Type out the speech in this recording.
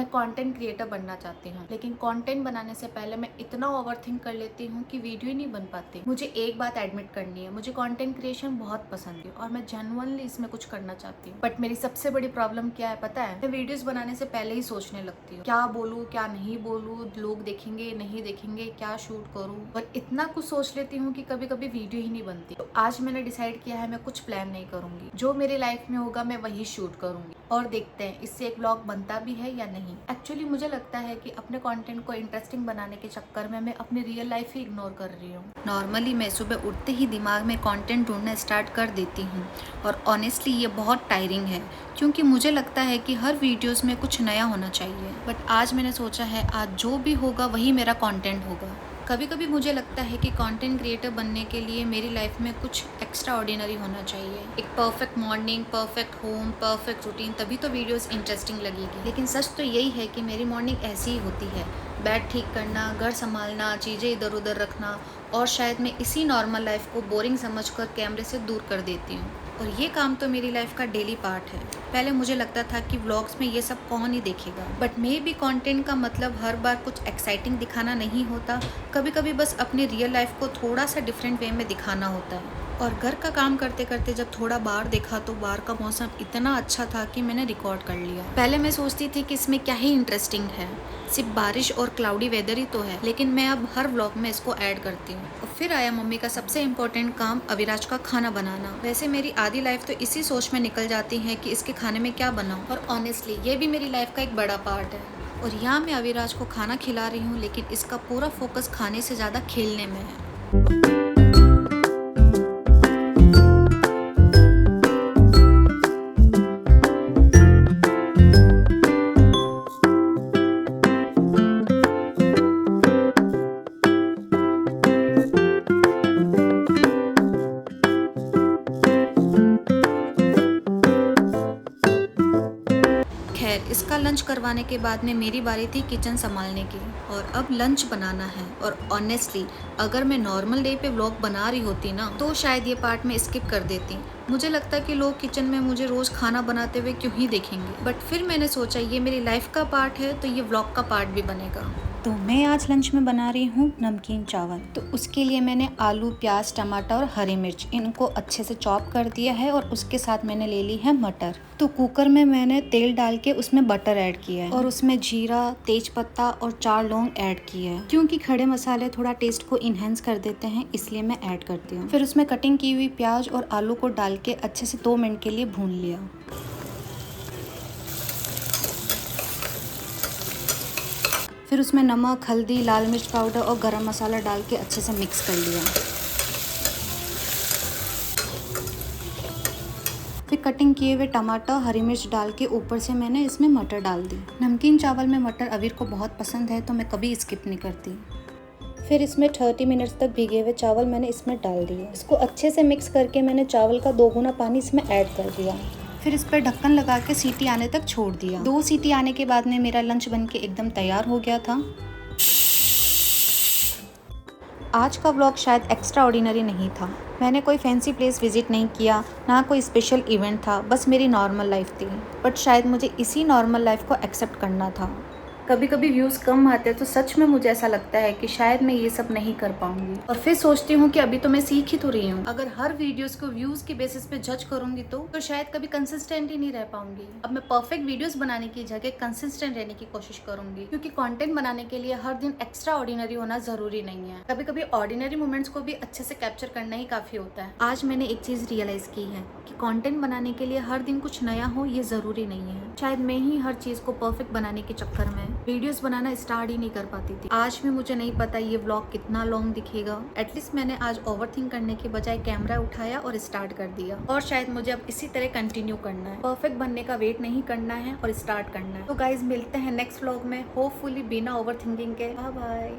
मैं content creator बनना चाहती हूँ, लेकिन कंटेंट बनाने से पहले मैं इतना ओवरथिंक कर लेती हूँ कि वीडियो ही नहीं बन पाती। मुझे एक बात एडमिट करनी है, मुझे कंटेंट क्रिएशन बहुत पसंद है और मैं जेन्युइनली इसमें कुछ करना चाहती हूँ। बट मेरी सबसे बड़ी प्रॉब्लम क्या है पता है? मैं वीडियोस बनाने से पहले ही सोचने लगती हूँ, क्या बोलूँ क्या नहीं बोलूँ, लोग देखेंगे नहीं देखेंगे, क्या शूट करूँ, और इतना कुछ सोच लेती हूँ कि कभी कभी वीडियो ही नहीं बनती। तो आज मैंने डिसाइड किया है, मैं कुछ प्लान नहीं करूंगी, जो मेरी लाइफ में होगा मैं वही शूट करूंगी और देखते हैं इससे एक व्लॉग बनता भी है या नहीं। एक्चुअली मुझे लगता है कि अपने कंटेंट को इंटरेस्टिंग बनाने के चक्कर में मैं अपनी रियल लाइफ ही इग्नोर कर रही हूँ। नॉर्मली मैं सुबह उठते ही दिमाग में कंटेंट ढूंढना स्टार्ट कर देती हूँ और ऑनेस्टली ये बहुत टायरिंग है, क्योंकि मुझे लगता है कि हर वीडियोस में कुछ नया होना चाहिए। बट आज मैंने सोचा है आज जो भी होगा वही मेरा कंटेंट होगा। कभी कभी मुझे लगता है कि कंटेंट क्रिएटर बनने के लिए मेरी लाइफ में कुछ एक्स्ट्रा ऑर्डिनरी होना चाहिए। एक perfect morning, perfect home, perfect routine, तभी तो वीडियोस इंटरेस्टिंग लगेगी। लेकिन सच तो यही है कि मेरी मॉर्निंग ऐसी ही होती है, बेड ठीक करना, घर संभालना, चीज़ें इधर उधर रखना, और शायद मैं इसी नॉर्मल लाइफ को बोरिंग समझकर कैमरे से दूर कर देती हूँ। और ये काम तो मेरी लाइफ का डेली पार्ट है। पहले मुझे लगता था कि व्लॉग्स में ये सब कौन ही देखेगा, बट मे बी कंटेंट का मतलब हर बार कुछ एक्साइटिंग दिखाना नहीं होता। कभी कभी बस अपनी रियल लाइफ को थोड़ा सा डिफरेंट वे में दिखाना होता है। और घर का काम करते करते जब थोड़ा बाहर देखा तो बाहर का मौसम इतना अच्छा था कि मैंने रिकॉर्ड कर लिया। पहले मैं सोचती थी कि इसमें क्या ही इंटरेस्टिंग है, सिर्फ बारिश और क्लाउडी वेदर ही तो है, लेकिन मैं अब हर व्लॉग में इसको ऐड करती हूँ। और फिर आया मम्मी का सबसे इम्पोर्टेंट काम, अविराज का खाना बनाना। वैसे मेरी आधी लाइफ तो इसी सोच में निकल जाती है कि इसके खाने में क्या बनाऊँ, और ऑनेस्टली ये भी मेरी लाइफ का एक बड़ा पार्ट है। और यहाँ मैं अविराज को खाना खिला रही हूँ, लेकिन इसका पूरा फोकस खाने से ज़्यादा खेलने में है। खैर, इसका लंच करवाने के बाद में मेरी बारी थी किचन संभालने की, और अब लंच बनाना है। और ऑनेस्टली अगर मैं नॉर्मल डे पे व्लॉग बना रही होती ना, तो शायद ये पार्ट में स्किप कर देती। मुझे लगता कि लोग किचन में मुझे रोज खाना बनाते हुए क्यों ही देखेंगे, बट फिर मैंने सोचा ये मेरी लाइफ का पार्ट है तो ये व्लॉग का पार्ट भी बनेगा। तो मैं आज लंच में बना रही हूँ नमकीन चावल। तो उसके लिए मैंने आलू, प्याज, टमाटर और हरी मिर्च इनको अच्छे से चॉप कर दिया है, और उसके साथ मैंने ले ली है मटर। तो कुकर में मैंने तेल डाल के उसमें बटर ऐड किया है, और उसमें जीरा, तेज पत्ता और 4 लौंग ऐड किए हैं, क्योंकि खड़े मसाले थोड़ा टेस्ट को इन्हेंस कर देते हैं, इसलिए मैं ऐड करती हूँ। फिर उसमें कटिंग की हुई प्याज और आलू को डाल के अच्छे से 2 मिनट के लिए भून लिया। फिर उसमें नमक, हल्दी, लाल मिर्च पाउडर और गरम मसाला डाल के अच्छे से मिक्स कर लिया। फिर कटिंग किए हुए टमाटर, हरी मिर्च डाल के ऊपर से मैंने इसमें मटर डाल दी। नमकीन चावल में मटर अवीर को बहुत पसंद है, तो मैं कभी स्किप नहीं करती। फिर इसमें 30 मिनट्स तक भीगे हुए चावल मैंने इसमें डाल दिए। इसको अच्छे से मिक्स करके मैंने चावल का 2 गुना पानी इसमें ऐड कर दिया। फिर इस पर ढक्कन लगा के सीटी आने तक छोड़ दिया। 2 सीटी आने के बाद में मेरा लंच बनके एकदम तैयार हो गया था। आज का व्लॉग शायद एक्स्ट्रा ऑर्डिनरी नहीं था। मैंने कोई फैंसी प्लेस विजिट नहीं किया, ना कोई स्पेशल इवेंट था, बस मेरी नॉर्मल लाइफ थी। बट शायद मुझे इसी नॉर्मल लाइफ को एक्सेप्ट करना था। कभी कभी व्यूज़ कम आते हैं तो सच में मुझे ऐसा लगता है कि शायद मैं ये सब नहीं कर पाऊंगी, और फिर सोचती हूँ कि अभी तो मैं सीख ही तो रही हूँ। अगर हर वीडियोस को व्यूज़ के बेसिस पे जज करूंगी तो शायद कभी कंसिस्टेंट ही नहीं रह पाऊंगी। अब मैं परफेक्ट वीडियोस बनाने की जगह कंसिस्टेंट रहने की कोशिश करूंगी, क्योंकि कंटेंट बनाने के लिए हर दिन एक्स्ट्रा ऑर्डिनरी होना जरूरी नहीं है। कभी कभी ऑर्डिनरी मोमेंट्स को भी अच्छे से कैप्चर करना ही काफी होता है। आज मैंने एक चीज रियलाइज की है कि कंटेंट बनाने के लिए हर दिन कुछ नया हो ये जरूरी नहीं है। शायद मैं ही हर चीज को परफेक्ट बनाने के चक्कर में वीडियोस बनाना स्टार्ट ही नहीं कर पाती थी। आज भी मुझे नहीं पता ये व्लॉग कितना लॉन्ग दिखेगा। एटलीस्ट मैंने आज ओवरथिंक करने के बजाय कैमरा उठाया और स्टार्ट कर दिया, और शायद मुझे अब इसी तरह कंटिन्यू करना है। परफेक्ट बनने का वेट नहीं करना है और स्टार्ट करना है। तो गाइज मिलते हैं नेक्स्ट व्लॉग में, होपफुली बिना ओवरथिंकिंग के। Bye bye.